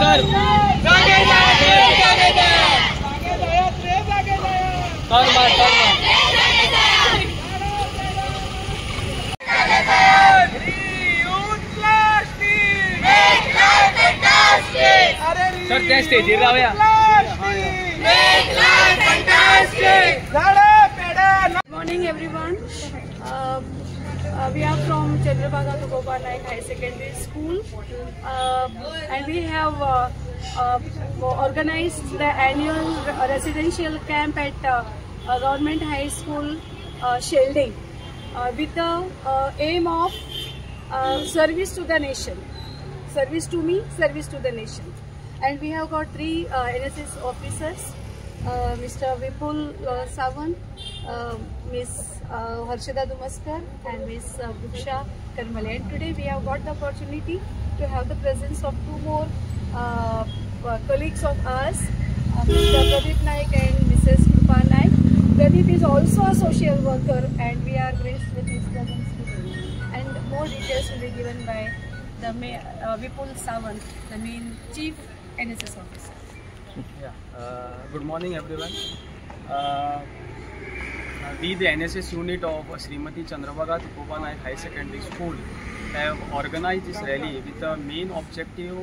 Sir sir त्या स्टेजीवर राहूया. Good morning everyone. We are from Chandrabhaga Tukoba Naik High Secondary School and we have organized the annual residential camp at Government High School Shelding with the aim of service to the nation. Service to me, service to the nation. And we have got three NSS officers, Mr. Vipul Sawant, Ms. Harshada Dumaskar and Ms. Buksha Karmale. And today we have got the opportunity to have the presence of two more colleagues of ours, Mr. Pradeep Naik and Mrs. Krupa Naik. Pradeep is also a social worker and we are graced with his presence today. And more details will be given by the Vipul Sawant, the main Chief NSS Officer. Good morning everyone. We, the NSS unit of Srimati Chandrabhaga Tukoba Naik High Secondary School, have organized this rally with the main objective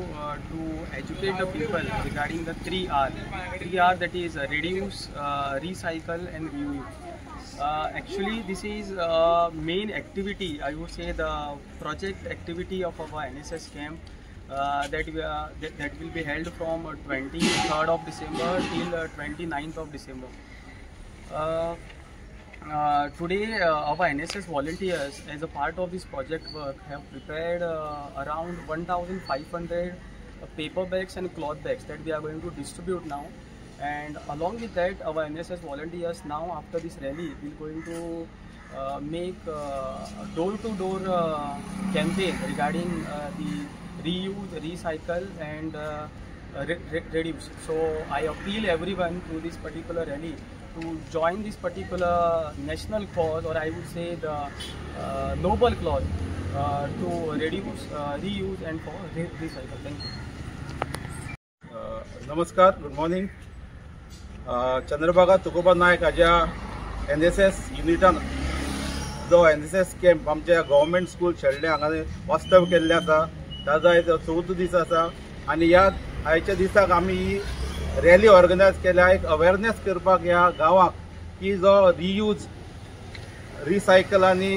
to educate the people regarding the 3R. 3R, that is reduce, recycle and reuse. Actually, this is main activity, I would say the project activity of our NSS camp that will be held from 23rd of December till 29th of December. Today our NSS volunteers, as a part of this project work, have prepared around 1,500 paper bags and cloth bags that we are going to distribute now. And along with that, our NSS volunteers now, after this rally, will going to make door-to-door campaign regarding the reuse, recycle and reduce. So I appeal everyone to this particular rally to join this particular national cause, or I would say the noble cause, to reduce, reuse and for recycle. Thank you. Namaskar, good morning. Chandrabhaga Tukoba Naik हाज्या NSS युनिटान जो NSS camp आमच्या government school Shelde हांगा वास्तव केल्ले आसा, ताजो आयज 4थो दीस आसा आनी ह्या आयच्या दिसाक आमी ही रॅली ऑर्गनायज केल्या एक अवेरनेस करपाक ह्या गांवाक की जो रियूज, रिसायकल आनी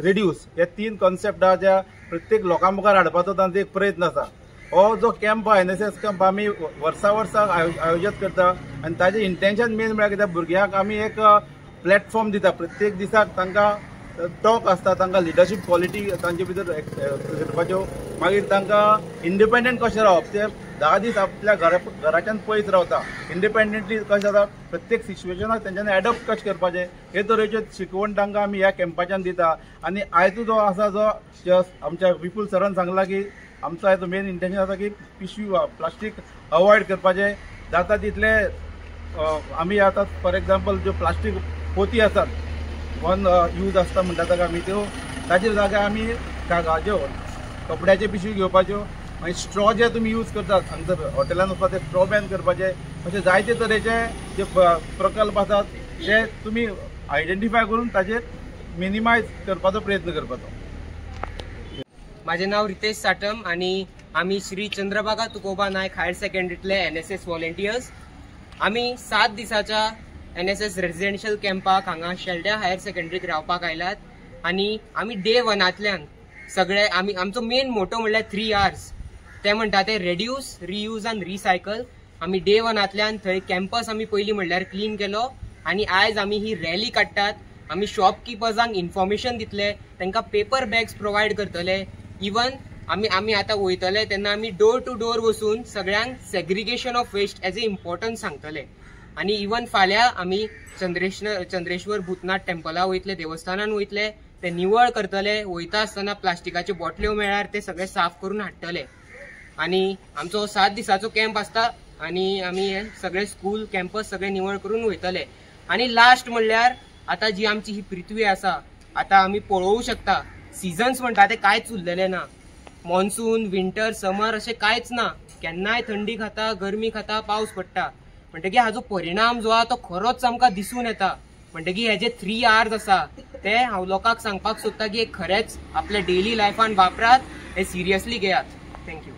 रिड्यूस हे तीन कॉन्सेप्ट आहा ज्या प्रत्येक लोकां मुखार हाडपाचो तांचो एक प्रयत्न आसा. हो जो कॅम्प NSS कॅम्प आमी वर्सा वर्साक आयोजीत करता आनी ताजें इंटेंशन मेन म्हळ्यार कित्याक भुरग्यांक आमी एक प्लॅटफॉर्म दिता. प्रत्येक दिसाक तांकां टॉक आसता, तांकां लिडरशीप क्वॉलिटी तांचे भितर करपाच्यो, मागीर तांकां इंडिपेंडंट कशें रावप, ते 10 दीस आपल्या घराच्यान पयस रावता, इंडिपेंडंटली कशें जाता, प्रत्येक सिच्युएशनाक तेंच्यांनी एडॉप्ट कशें करपाचें हे तरेच्यो शिकवण तांकां आमी ह्या कॅम्पाच्यान दिता. आनी आयचो जो आसा जो आमच्या विपुल सरान सांगला की आमचो आयचो मेन इंटेंशन आसा की पिशवी प्लास्टीक अवॉयड करपाचें, जाता तितले आमी आतां फॉर एग्जाम्पल ज्यो प्लास्टीक पोती आसात, वन यूज आसता म्हणटा ताका आमी त्यो, ताजेर जाग्यार आमी कागाच्यो कपड्याच्यो पिशवी घेवपाच्यो, मागीर स्ट्रॉ जे तुमी यूज करतात हांगसर हॉटेलान वचपाक ते स्ट्रॉ बॅन करपाचे, अशे जायते तरेचे जे प्रकल्प आसात ते तुमी आयडेंटिफाय करून ताजेर मिनिमायज करपाचो प्रयत्न करपाचो. माझे नाव रितेश साटम आणि आम्ही श्री चंद्रभागा तुकोबा नायक हायर सेकंडरीतले NSS व्हॉलंटियर्स. आम्ही 7 दिसाच्या NSS रेसिडेन्शियल कॅम्पाक हांगा शेल्ड्या हायर सेकंडरीत रावपाक आयल्यात आणि आम्ही डे 1तल्यान सगळे आमचो मेन मोटो म्हणल्यार 3Rs, ते म्हणटा ते रेड्यूस, रियूज आनी रिसायकल. आम्ही डे 1तल्यान थंय कॅम्पस आम्ही पयलीं म्हणल्यार क्लीन केलो आणि आयज आम्ही ही रॅली काडटात. आम्ही शॉपकीपर्सांक इन्फॉर्मेशन दितले, तांकां पेपर बॅग्स प्रोवायड करतले. इवन आम्ही आता वयतले तेन्ना आम्ही डोर टू डोर वचून सगळ्यांक segregation of waste as a importance सांगतले. आणि इवन फाल्यां आम्ही चंद्रेश्वर भूतनाथ टेम्पला वयतले, देवस्थानान वयतले, ते निवळ करतले. वयता आसतना प्लास्टिकाच्यो बॉटल्यो मेळ्ळ्यार ते सगळे साफ करून हाडटले. आणि आमचो 7 दिसाचो कॅम्प आसता आणि आम्ही हे सगळे स्कूल कॅम्पस सगळे निवळ करून वयतले. आणि लास्ट म्हणल्यार आता जी आमची ही पृथ्वी आसा, आता आम्ही पळोवू शकता सिजन्स म्हणटा ते कांयच उरलेले ना. मॉन्सून विंटर समर अशें कांयच ना. केन्नाय थंडी खाता, गरमी खाता, पावस पडटा. म्हणटकीर हाजो परिणाम जो आहा तो खरोच आमकां दिसून येता. म्हणटकीर हे जे 3 R's आसा ते हांव लोकांक सांगपाक सोदता की खरेंच आपल्या डेली लायफान वापरात, हे सिरियसली घेयात. थँक्यू.